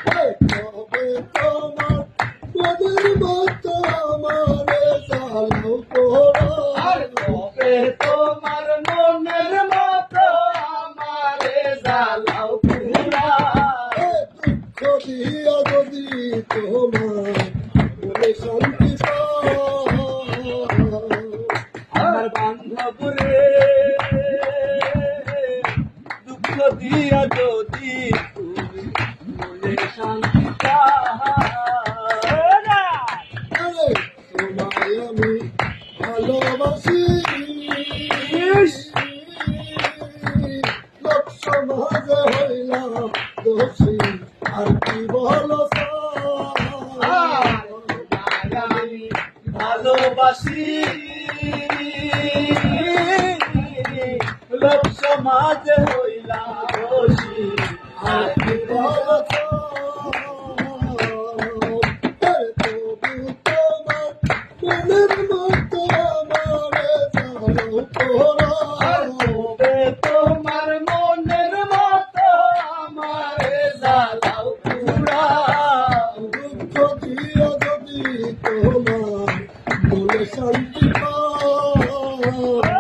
তবে তোমার মনের মতো আমারে জ্বালাও পোড়ায় তবে তোমার মনের মতো আমারে জ্বালাও পোড়ায় দুঃখ দিয়া যদি তোমার মনে শান্তি আমার বান্ধব রে দুঃখ দিয়া যদি তুমি মনে শান্তি তোমায় আমি ভালোবাসি লোক সমাজে হইলাম দোষী আর কি বলো আমি ভালোবাসি লোক সমাজ হইলা দোষী আর কি বলো মনের মতো আমারে জ্বালাও পোড়ায় তবে তোমার মনের মতো আমারে জ্বালাও পোড়ায় দুঃখ দিয়া যদি তোমার মনে শান্তি পায়